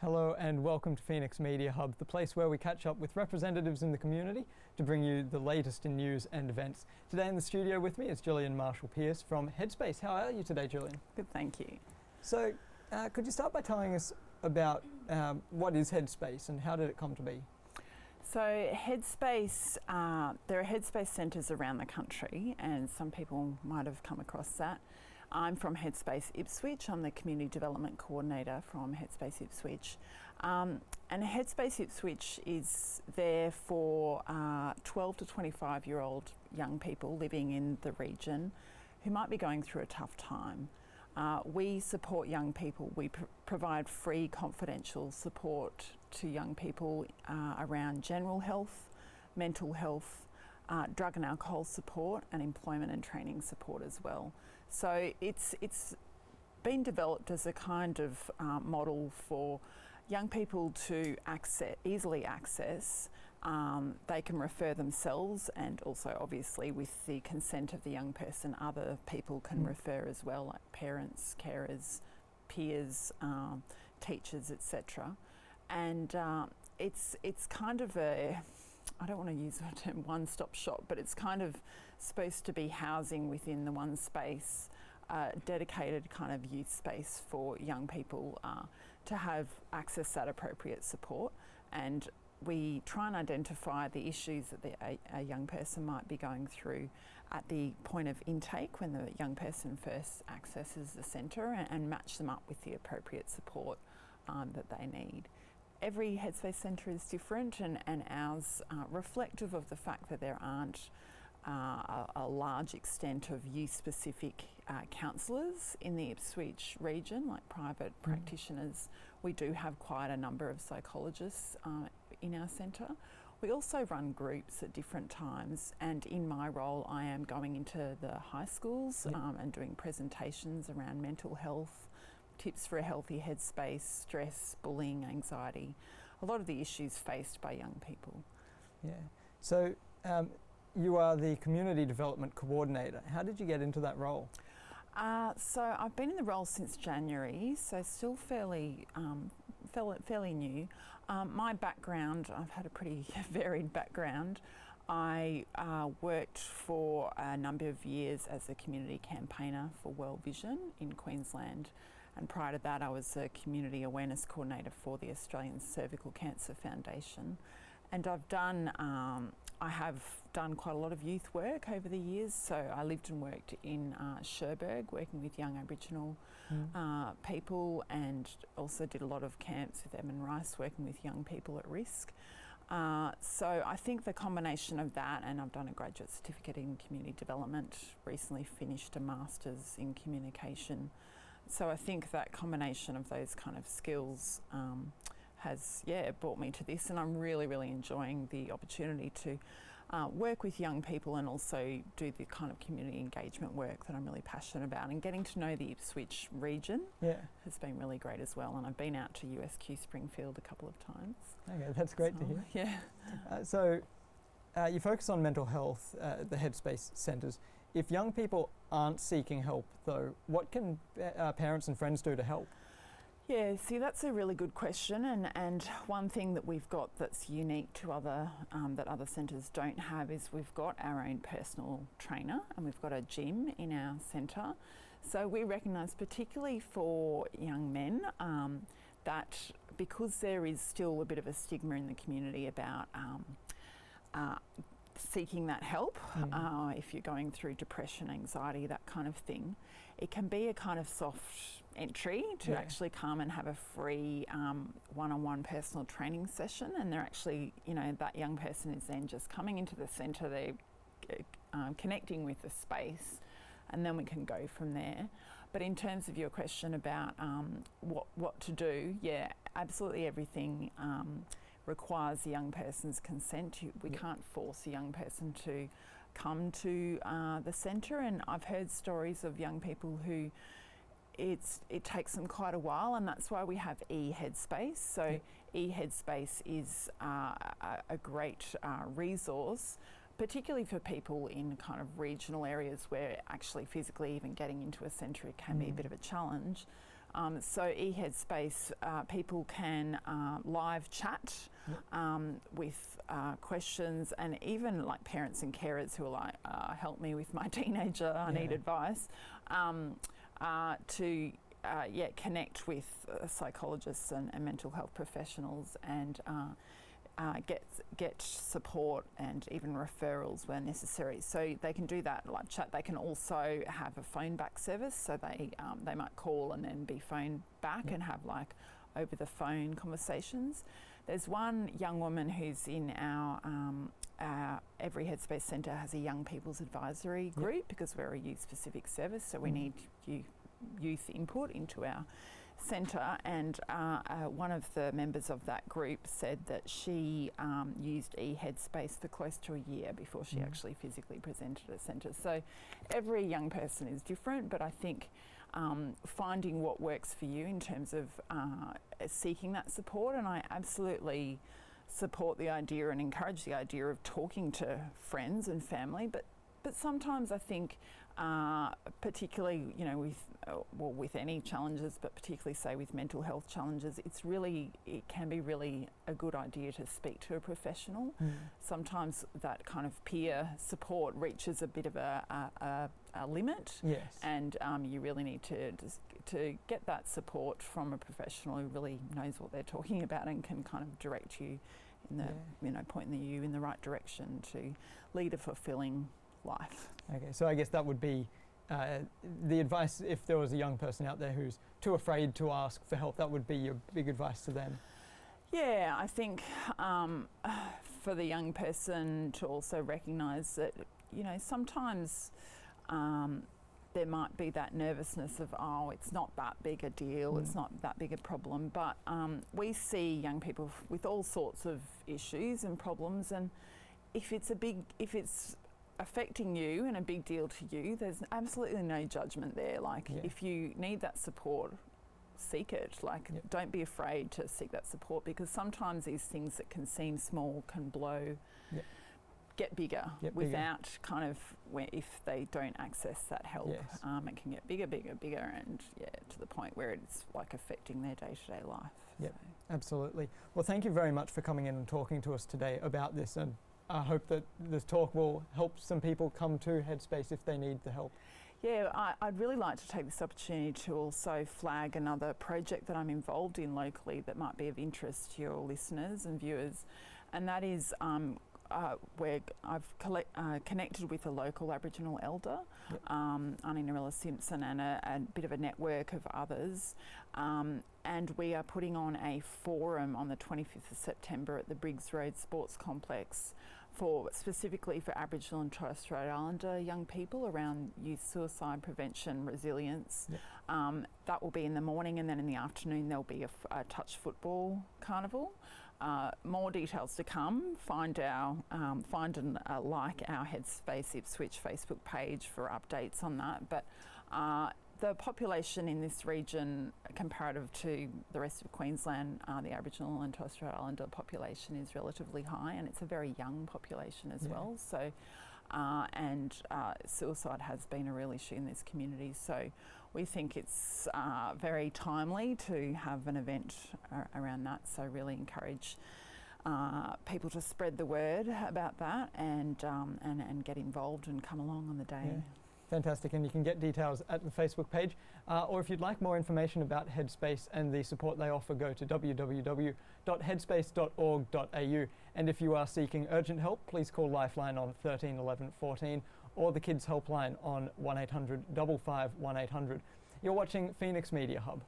Hello and welcome to Phoenix Media Hub, the place where we catch up with representatives in the community to bring you the latest in news and events. Today in the studio with me is Gillian Marshall-Pierce from Headspace. How are you today, Gillian? Good, thank you. So, could you start by telling us about what is Headspace and how did it come to be? So Headspace, there are Headspace centres around the country and some people might have come across that. I'm from Headspace Ipswich. I'm the Community Development Coordinator from Headspace Ipswich. And Headspace Ipswich is there for 12 to 25-year-old young people living in the region who might be going through a tough time. We support young people. We provide free confidential support to young people around general health, mental health, drug and alcohol support, and employment and training support as well. So it's been developed as a kind of model for young people to easily access. They can refer themselves, and also obviously with the consent of the young person, other people can refer as well, like parents, carers, peers, teachers, etc. And it's kind of I don't want to use the term one-stop shop, but it's kind of supposed to be housing within the one space, dedicated kind of youth space for young people to have access that appropriate support. And we try and identify the issues that a young person might be going through at the point of intake when the young person first accesses the centre, and match them up with the appropriate support that they need. Every Headspace centre is different, and ours reflective of the fact that there aren't a large extent of youth-specific counsellors in the Ipswich region, like private practitioners. We do have quite a number of psychologists in our centre. We also run groups at different times, and in my role I am going into the high schools and doing presentations around mental health, tips for a healthy headspace, stress, bullying, anxiety, a lot of the issues faced by young people. Yeah. So you are the Community Development Coordinator. How did you get into that role? So I've been in the role since January, so still fairly new. My background, I've had a pretty varied background. I worked for a number of years as a community campaigner for World Vision in Queensland, and prior to that I was a community awareness coordinator for the Australian Cervical Cancer Foundation. And I have done quite a lot of youth work over the years. So I lived and worked in Cherbourg, working with young Aboriginal people, and also did a lot of camps with Edmund Rice, working with young people at risk. So I think the combination of that, and I've done a graduate certificate in community development, recently finished a master's in communication. So I think that combination of those kind of skills has brought me to this, and I'm really enjoying the opportunity to work with young people and also do the kind of community engagement work that I'm really passionate about. And getting to know the Ipswich region has been really great as well, and I've been out to USQ Springfield a couple of times. Okay, that's great to hear. Yeah. So you focus on mental health at the Headspace centres. If young people aren't seeking help though, what can parents and friends do to help? Yeah, see, that's a really good question, and one thing that we've got that's unique to that other centres don't have is we've got our own personal trainer, and we've got a gym in our centre. So we recognise, particularly for young men, that because there is still a bit of a stigma in the community about seeking that help, if you're going through depression, anxiety, that kind of thing, it can be a kind of soft entry to actually come and have a free one-on-one personal training session. And they're actually, that young person is then just coming into the centre, they're connecting with the space, and then we can go from there. But in terms of your question about what to do, absolutely everything requires the young person's consent. We can't force a young person to come to the centre, and I've heard stories of young people who it takes them quite a while, and that's why we have Headspace. So Headspace is a great resource, particularly for people in kind of regional areas where actually physically even getting into a centre can be a bit of a challenge. So Headspace, people can live chat with questions, and even like parents and carers who are like, help me with my teenager, I need advice, to connect with psychologists and mental health professionals, and get support and even referrals where necessary. So they can do that live chat. They can also have a phone back service, so they might call and then be phoned back and have like over the phone conversations. There's one young woman who's in our every Headspace centre has a young people's advisory group because we're a youth specific service, so we need youth input into our centre, and one of the members of that group said that she used Headspace for close to a year before she actually physically presented at a centre. So every young person is different, but I think finding what works for you in terms of seeking that support, and I absolutely support the idea and encourage the idea of talking to friends and family, but sometimes I think particularly, with any challenges, but particularly say with mental health challenges, it can be really a good idea to speak to a professional. Sometimes that kind of peer support reaches a bit of a limit, and you really need to get that support from a professional who really knows what they're talking about and can kind of direct you in the point you in the right direction to lead a fulfilling life. Okay, so I guess that would be the advice if there was a young person out there who's too afraid to ask for help. That would be your big advice to them. Yeah, I think for the young person to also recognise that, sometimes there might be that nervousness of, it's not that big a deal, it's not that big a problem, but we see young people with all sorts of issues and problems, and if it's affecting you and a big deal to you, there's absolutely no judgment there. Like, if you need that support, seek it. Like, don't be afraid to seek that support, because sometimes these things that can seem small can get bigger without kind of, if they don't access that help, it can get bigger, and to the point where it's like affecting their day-to-day life. Yep, absolutely. Well, thank you very much for coming in and talking to us today about this, and I hope that this talk will help some people come to Headspace if they need the help. Yeah, I'd really like to take this opportunity to also flag another project that I'm involved in locally that might be of interest to your listeners and viewers, and that is where I've connected with a local Aboriginal elder, Auntie Narella Simpson, and a bit of a network of others, and we are putting on a forum on the 25th of September at the Briggs Road Sports Complex specifically for Aboriginal and Torres Strait Islander young people around youth suicide prevention, resilience. That will be in the morning, and then in the afternoon there'll be a touch football carnival. More details to come. Find and like our Headspace Ipswich Facebook page for updates on that. But the population in this region, comparative to the rest of Queensland, the Aboriginal and Torres Strait Islander population is relatively high, and it's a very young population as well. So, and suicide has been a real issue in this community. So we think it's very timely to have an event around that. So really encourage people to spread the word about that and get involved and come along on the day. Yeah. Fantastic, and you can get details at the Facebook page, or if you'd like more information about Headspace and the support they offer, go to www.headspace.org.au, and if you are seeking urgent help, please call Lifeline on 13 11 14 or the Kids Helpline on 1800 55 1800. You're watching Phoenix Media Hub.